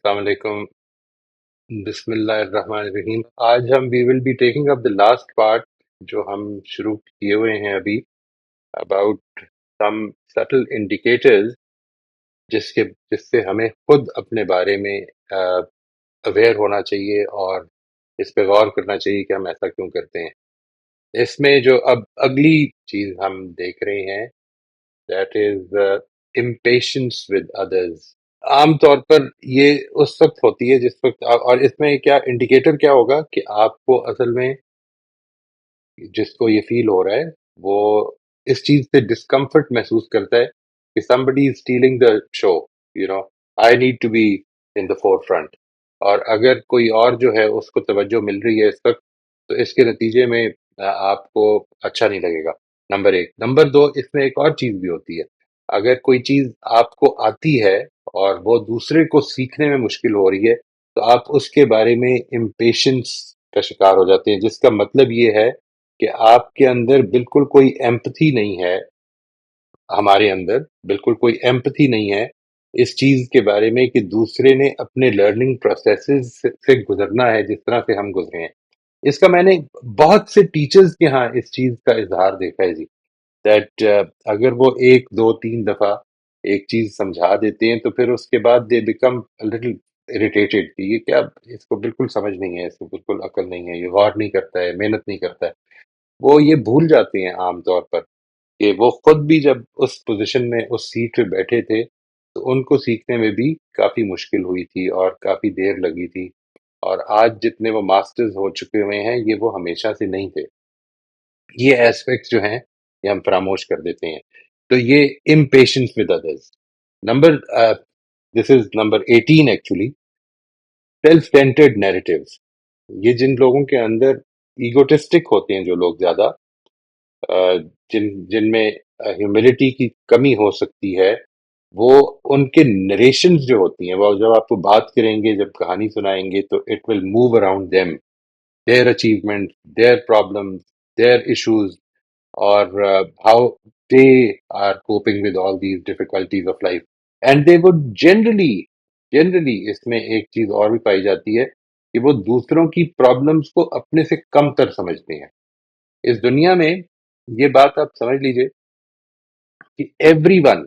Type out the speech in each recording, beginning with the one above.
السلام علیکم. بسم اللہ الرحمن الرحیم. آج ہم we will be taking up the last part جو ہم شروع کیے ہوئے ہیں ابھی اباؤٹ سم سٹل انڈیکیٹرز جس سے ہمیں خود اپنے بارے میں اویئر ہونا چاہیے اور اس پہ غور کرنا چاہیے کہ ہم ایسا کیوں کرتے ہیں. اس میں جو اب اگلی چیز ہم دیکھ رہے ہیں that is impatience with others. عام طور پر یہ اس وقت ہوتی ہے جس وقت اور اس میں کیا انڈیکیٹر کیا ہوگا کہ آپ کو اصل میں جس کو یہ فیل ہو رہا ہے وہ اس چیز سے ڈسکمفرٹ محسوس کرتا ہے کہ somebody is stealing the show, you know, I need to be in the forefront. اور اگر کوئی اور جو ہے اس کو توجہ مل رہی ہے اس وقت تو اس کے نتیجے میں آپ کو اچھا نہیں لگے گا. نمبر ایک. نمبر دو, اس میں ایک اور چیز بھی ہوتی ہے. اگر کوئی چیز آپ کو آتی ہے اور وہ دوسرے کو سیکھنے میں مشکل ہو رہی ہے تو آپ اس کے بارے میں امپیشنس کا شکار ہو جاتے ہیں, جس کا مطلب یہ ہے کہ آپ کے اندر بالکل کوئی ایمپتھی نہیں ہے. ہمارے اندر بالکل کوئی ایمپتھی نہیں ہے اس چیز کے بارے میں کہ دوسرے نے اپنے لرننگ پروسیسز سے گزرنا ہے جس طرح سے ہم گزرے ہیں. اس کا میں نے بہت سے ٹیچرز کے ہاں اس چیز کا اظہار دیکھا ہے جی, دیٹ اگر وہ ایک دو تین دفعہ ایک چیز سمجھا دیتے ہیں تو پھر اس کے بعد دے بیکم لٹل اریٹیٹڈ کہ یہ کیا, اس کو بالکل سمجھ نہیں ہے, اس کو بالکل عقل نہیں ہے, یہ غور نہیں کرتا ہے, محنت نہیں کرتا ہے. وہ یہ بھول جاتے ہیں عام طور پر کہ وہ خود بھی جب اس پوزیشن میں اس سیٹ پہ بیٹھے تھے تو ان کو سیکھنے میں بھی کافی مشکل ہوئی تھی اور کافی دیر لگی تھی, اور آج جتنے وہ ماسٹرز ہو چکے ہوئے ہیں یہ وہ ہمیشہ سے نہیں تھے. یہ ایسپیکٹس جو ہیں یہ ہم فراموش کر دیتے ہیں. تو یہ impatience with others. Number this is number 18 actually, self centred narratives. یہ جن لوگوں کے اندر ایگوٹسٹک ہوتے ہیں, جو لوگ زیادہ جن میں ہیوملٹی کی کمی ہو سکتی ہے, وہ ان کے نریشنز جو ہوتی ہیں وہ جب آپ کو بات کریں گے, جب کہانی سنائیں گے تو it will move around them, their achievements, their problems, their issues, or how they are coping with all these difficulties of life. And they would generally اس میں ایک چیز اور بھی پائی جاتی ہے کہ وہ دوسروں کی پرابلمس کو اپنے سے کم تر سمجھتے ہیں. اس دنیا میں یہ بات آپ سمجھ لیجئے کہ every one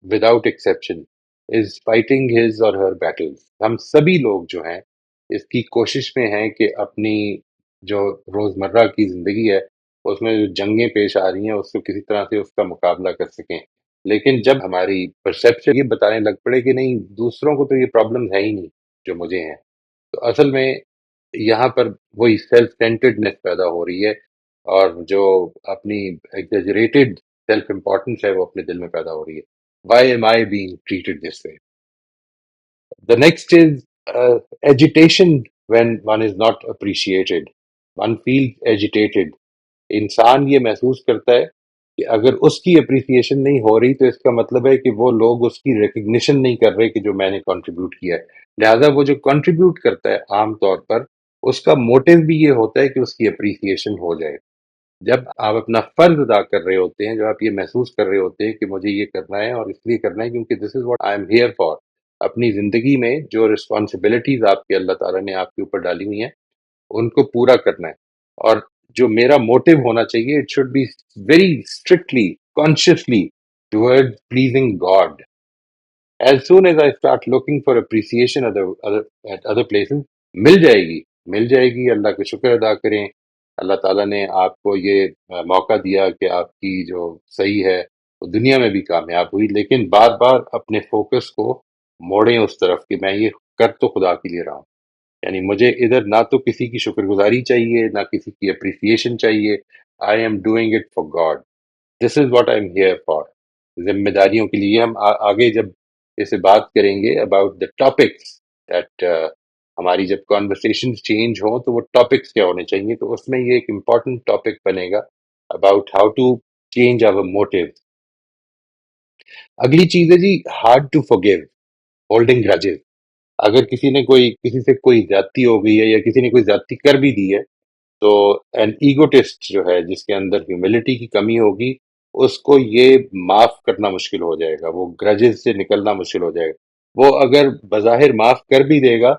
without exception is fighting his or Hare Beatles. ہم سبھی لوگ جو ہیں اس کی کوشش میں ہیں کہ اپنی جو روزمرہ کی زندگی ہے اس میں جو جنگیں پیش آ رہی ہیں اس کو کسی طرح سے اس کا مقابلہ کر سکیں. لیکن جب ہماری پرسیپشن یہ بتانے لگ پڑے کہ نہیں, دوسروں کو تو یہ پرابلم ہے ہی نہیں جو مجھے ہیں, تو اصل میں یہاں پر وہی سیلف سینٹرڈنیس پیدا ہو رہی ہے, اور جو اپنی ایگزیجریٹڈ سیلف امپورٹنس ہے وہ اپنے دل میں پیدا ہو رہی ہے. Why am I being treated this way? The next is agitation when one is not appreciated. One feels agitated. انسان یہ محسوس کرتا ہے کہ اگر اس کی اپریسیشن نہیں ہو رہی تو اس کا مطلب ہے کہ وہ لوگ اس کی ریکگنیشن نہیں کر رہے کہ جو میں نے کنٹریبیوٹ کیا ہے. لہٰذا وہ جو کنٹریبیوٹ کرتا ہے عام طور پر اس کا موٹیو بھی یہ ہوتا ہے کہ اس کی اپریسیشن ہو جائے. جب آپ اپنا فرض ادا کر رہے ہوتے ہیں, جب آپ یہ محسوس کر رہے ہوتے ہیں کہ مجھے یہ کرنا ہے اور اس لیے کرنا ہے کیونکہ this is what I am here for, اپنی زندگی میں جو رسپانسبلٹیز آپ کے اللہ تعالیٰ نے آپ کے اوپر ڈالی ہوئی ہیں ان کو پورا کرنا ہے, اور جو میرا موٹیو ہونا چاہیے it should be very strictly consciously toward pleasing God. As soon as I start looking for appreciation at other places, مل جائے گی. اللہ کا شکر ادا کریں, اللہ تعالیٰ نے آپ کو یہ موقع دیا کہ آپ کی جو صحیح ہے وہ دنیا میں بھی کامیاب ہوئی, لیکن بار بار اپنے فوکس کو موڑیں اس طرف کہ میں یہ کر تو خدا کے لیے رہا ہوں. یعنی مجھے ادھر نہ تو کسی کی شکر گزاری چاہیے نہ کسی کی اپریسیشن چاہیے. I am doing it for God. This is what I am here for. ذمہ داریوں کے لیے ہم آگے جب اسے بات کریں گے اباؤٹ دا ٹاپکس دیٹ ہماری جب کانورسیشنز چینج ہوں تو وہ ٹاپکس کیا ہونے چاہیے, تو اس میں یہ ایک امپورٹنٹ ٹاپک بنے گا about how to change our motive. اگلی چیز ہے جی hard to forgive, holding grudges. اگر کسی سے کوئی زیادتی ہو گئی ہے یا کسی نے کوئی زیادتی کر بھی دی ہے تو این ایگوٹسٹ جو ہے جس کے اندر ہیوملٹی کی کمی ہوگی اس کو یہ معاف کرنا مشکل ہو جائے گا, وہ گرجز سے نکلنا مشکل ہو جائے گا. وہ اگر بظاہر معاف کر بھی دے گا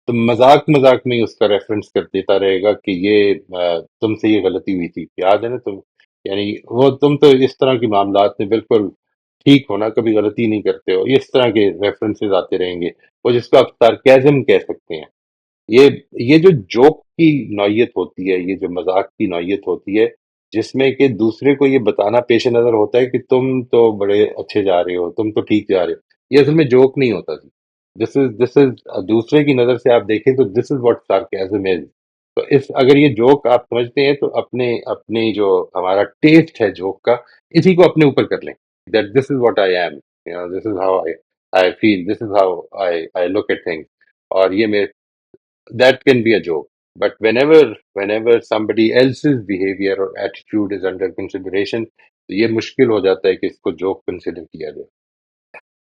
تو مذاق مذاق میں ہی اس کا ریفرنس کر دیتا رہے گا کہ یہ تم سے یہ غلطی ہوئی تھی، یاد ہے نا تم، یعنی وہ تم تو اس طرح کے معاملات میں بالکل ٹھیک ہونا، کبھی غلطی نہیں کرتے ہو، اس طرح کے ریفرنسز آتے رہیں گے، وہ جس کو آپ سارکیزم کہہ سکتے ہیں۔ یہ یہ جو جوک کی نوعیت ہوتی ہے، یہ جو مذاق کی نوعیت ہوتی ہے، جس میں کہ دوسرے کو یہ بتانا پیش نظر ہوتا ہے کہ تم تو بڑے اچھے جا رہے ہو، تم تو ٹھیک جا رہے ہو، یہ اصل میں جوک نہیں ہوتا جی۔ دس از دوسرے کی نظر سے آپ دیکھیں تو دس از واٹ سارکیزم از۔ تو اس اگر یہ جوک آپ سمجھتے ہیں تو اپنے اپنی جو ہمارا ٹیسٹ ہے جوک کا، اسی کو اپنے اوپر کر لیں، that this is what I am, this is how I feel, this is how I look at things, اور یہ میرے that can be a joke. But whenever somebody else's behavior or attitude is under consideration, تو یہ مشکل ہو جاتا ہے کہ اس کو جوک کنسیڈر کیا جائے۔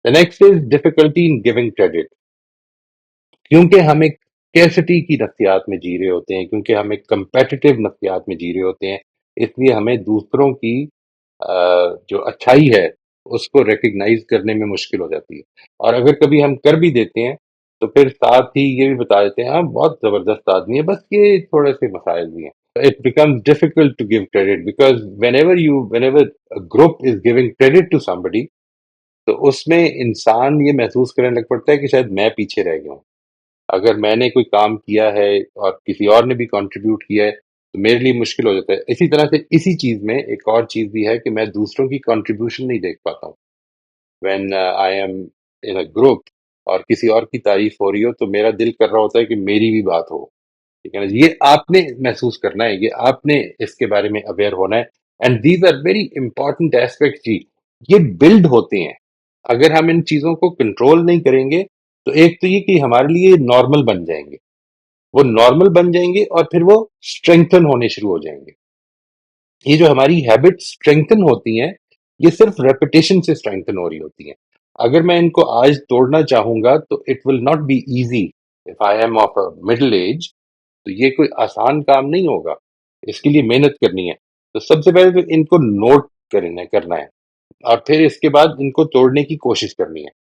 The next is difficulty in giving credit. کیونکہ ہم ایک کیسٹی کی نفسیات میں جی رہے ہوتے ہیں، کیونکہ ہم ایک کمپیٹیٹو نفسیات میں جی رہے ہوتے ہیں، اس لیے ہمیں دوسروں کی جو اچھائی ہے اس کو ریکگنائز کرنے میں مشکل ہو جاتی ہے، اور اگر کبھی ہم کر بھی دیتے ہیں تو پھر ساتھ ہی یہ بھی بتا دیتے ہیں ہاں بہت زبردست آدمی ہے، بس یہ تھوڑے سے مسائل بھی ہیں۔ It becomes difficult to give credit because whenever a group is giving credit to somebody تو اس میں انسان یہ محسوس کرنے لگ پڑتا ہے کہ شاید میں پیچھے رہ گیا ہوں۔ اگر میں نے کوئی کام کیا ہے اور کسی اور نے بھی کنٹریبیوٹ کیا ہے تو میرے لیے مشکل ہو جاتا ہے۔ اسی طرح سے اسی چیز میں ایک اور چیز بھی ہے کہ میں دوسروں کی کنٹریبیوشن نہیں دیکھ پاتا ہوں۔ When I am in a group اور کسی اور کی تعریف ہو رہی ہو تو میرا دل کر رہا ہوتا ہے کہ میری بھی بات ہو، ٹھیک ہے نا؟ یہ آپ نے محسوس کرنا ہے، یہ آپ نے اس کے بارے میں اویئر ہونا ہے، and these are very important aspect جی، یہ بلڈ ہوتے ہیں۔ اگر ہم ان چیزوں کو کنٹرول نہیں کریں گے تو ایک تو یہ کہ ہمارے لیے نارمل بن جائیں گے، وہ نارمل بن جائیں گے اور پھر وہ اسٹرینگتھن ہونے شروع ہو جائیں گے۔ یہ جو ہماری ہیبٹ اسٹرینگتھن ہوتی ہیں، یہ صرف ریپیٹیشن سے اسٹرینگتھن ہو رہی ہوتی ہیں۔ اگر میں ان کو آج توڑنا چاہوں گا تو it will not be easy if I am of a middle age, تو یہ کوئی آسان کام نہیں ہوگا، اس کے لیے محنت کرنی ہے۔ تو سب سے پہلے تو ان کو نوٹ کرنا ہے، اور پھر اس کے بعد ان کو توڑنے کی کوشش کرنی ہے۔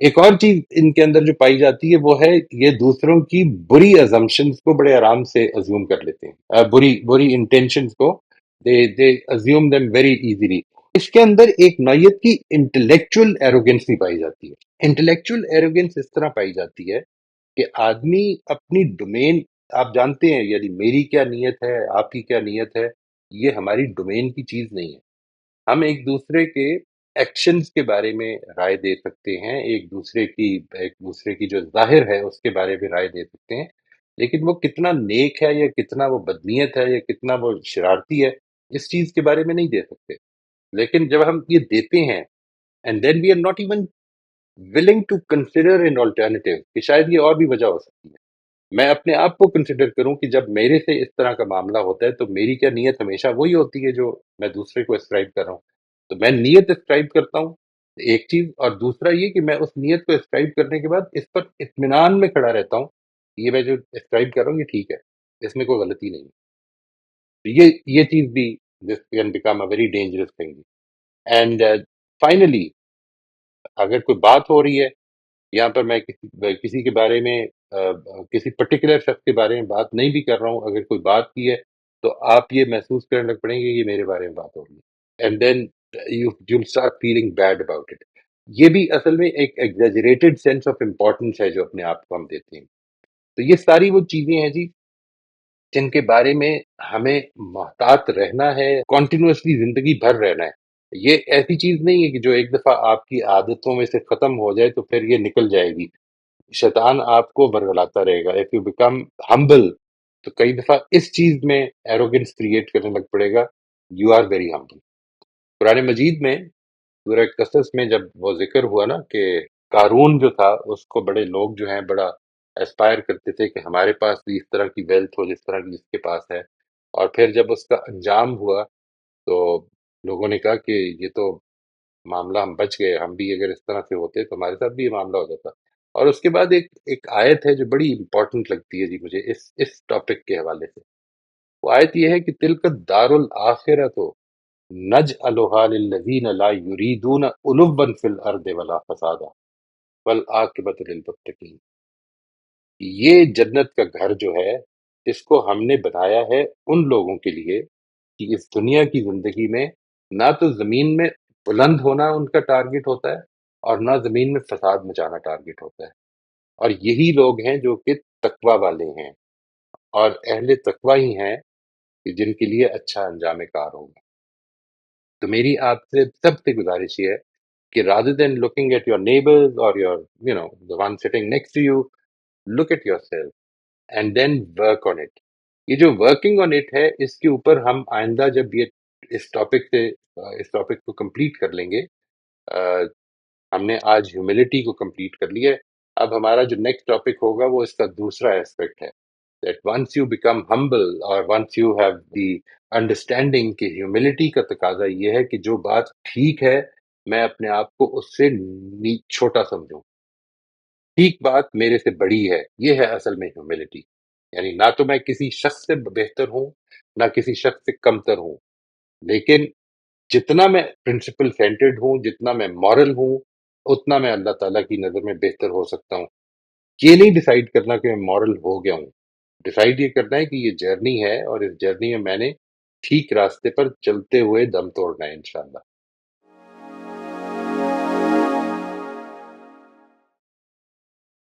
ایک اور چیز ان کے اندر جو پائی جاتی ہے وہ ہے یہ دوسروں کی بری ازمپشنز کو بڑے آرام سے ازیوم کر لیتے ہیں، بری انٹینشنز کو دے ازیوم دیم ویری ایزیلی۔ اس کے اندر ایک نوعیت کی انٹلیکچوئل ایروگنس بھی پائی جاتی ہے۔ انٹلیکچوئل ایروگنس اس طرح پائی جاتی ہے کہ آدمی اپنی ڈومین، آپ جانتے ہیں یعنی میری کیا نیت ہے، آپ کی کیا نیت ہے، یہ ہماری ڈومین کی چیز نہیں ہے۔ ہم ایک دوسرے کے ایکشنز کے بارے میں رائے دے سکتے ہیں، ایک دوسرے کی جو ظاہر ہے اس کے بارے میں رائے دے سکتے ہیں، لیکن وہ کتنا نیک ہے یا کتنا وہ بدنیت ہے یا کتنا وہ شرارتی ہے، اس چیز کے بارے میں نہیں دے سکتے۔ لیکن جب ہم یہ دیتے ہیں and then we are not even willing to consider an alternative کہ شاید یہ اور بھی وجہ ہو سکتی ہے، میں اپنے آپ کو کنسیڈر کروں کہ جب میرے سے اس طرح کا معاملہ ہوتا ہے تو میری کیا نیت ہمیشہ وہی ہوتی ہے جو میں دوسرے کو اسکرائب کر رہا ہوں، تو میں نیت اسکرائب کرتا ہوں ایک چیز، اور دوسرا یہ کہ میں اس نیت کو اسکرائب کرنے کے بعد اس پر اطمینان میں کھڑا رہتا ہوں کہ یہ میں جو اسکرائب کر رہا ہوں یہ ٹھیک ہے، اس میں کوئی غلطی نہیں ہے۔ تو یہ چیز بھی this can become a very dangerous thing. And finally اگر کوئی بات ہو رہی ہے، یہاں پر میں کسی کے بارے میں کسی پرٹیکولر شخص کے بارے میں بات نہیں بھی کر رہا ہوں، اگر کوئی بات کی ہے تو آپ یہ محسوس کرنے لگ پڑیں گے یہ میرے بارے میں بات ہو رہی ہے، and then you start feeling bad about it. یہ بھی اصل میں ایک ایگزیجریٹڈ سینس آف امپورٹنس ہے جو اپنے آپ کو ہم دیتے ہیں۔ تو یہ ساری وہ چیزیں ہیں جی جن کے بارے میں ہمیں محتاط رہنا ہے، کنٹینیوسلی زندگی بھر رہنا ہے۔ یہ ایسی چیز نہیں ہے کہ جو ایک دفعہ آپ کی عادتوں میں سے ختم ہو جائے تو پھر یہ نکل جائے گی۔ شیطان آپ کو برگلاتا رہے گا۔ اف یو بیکم ہمبل تو کئی دفعہ اس چیز میں ایروگنس کریٹ کرنے لگ پڑے گا، یو آر ویری ہمبل۔ قرآن مجید میں سورہ قصص میں جب وہ ذکر ہوا نا کہ قارون جو تھا اس کو بڑے لوگ جو ہیں بڑا ایسپائر کرتے تھے کہ ہمارے پاس بھی اس طرح کی ویلتھ ہو جس طرح کی اس کے پاس ہے، اور پھر جب اس کا انجام ہوا تو لوگوں نے کہا کہ یہ تو معاملہ ہم بچ گئے، ہم بھی اگر اس طرح سے ہوتے تو ہمارے ساتھ بھی یہ معاملہ ہو جاتا۔ اور اس کے بعد ایک آیت ہے جو بڑی امپورٹنٹ لگتی ہے جی مجھے اس ٹاپک کے حوالے سے۔ وہ آیت یہ ہے کہ تلک الدار الآخرۃ نجعلھا للذین لا یریدون علوا فی الارض ولا فسادا۔ والعاقبۃ للمتقین. یہ جنت کا گھر جو ہے اس کو ہم نے بنایا ہے ان لوگوں کے لیے کہ اس دنیا کی زندگی میں نہ تو زمین میں بلند ہونا ان کا ٹارگٹ ہوتا ہے اور نہ زمین میں فساد مچانا ٹارگٹ ہوتا ہے. اور یہی لوگ ہیں جو کہ تقوی والے ہیں اور اہل تقوی ہی ہیں کہ جن کے لیے اچھا انجام کار ہوگا. تو میری آپ سے سب سے گزارش یہ ہے کہ rather than looking at your neighbors or your, the one sitting next to you, look at yourself and then work on it. یہ جو ورکنگ آن اٹ ہے اس کے اوپر ہم آئندہ جب یہ اس ٹاپک کو کمپلیٹ کر لیں گے. ہم نے آج ہیوملٹی کو کمپلیٹ کر لیا ہے. اب ہمارا جو نیکسٹ ٹاپک ہوگا وہ اس کا دوسرا ایسپیکٹ ہے that once you become humble or once you have the understanding کہ ہیوملٹی کا تقاضا یہ ہے کہ جو بات ٹھیک ہے میں اپنے آپ کو اس سے چھوٹا سمجھوں. ٹھیک بات میرے سے بڑی ہے، یہ ہے اصل میں ہیوملٹی. یعنی نہ تو میں کسی شخص سے بہتر ہوں نہ کسی شخص سے کمتر ہوں، لیکن جتنا میں پرنسپل سینٹرڈ ہوں، جتنا میں مورل ہوں، اتنا میں اللہ تعالیٰ کی نظر میں بہتر ہو سکتا ہوں. یہ نہیں ڈیسائیڈ کرنا کہ میں مورل ہو گیا ہوں، ڈیسائیڈ یہ کرنا ہے کہ یہ جرنی ہے اور اس جرنی میں نے ٹھیک راستے پر چلتے ہوئے دم توڑنا ہے انشاءاللہ.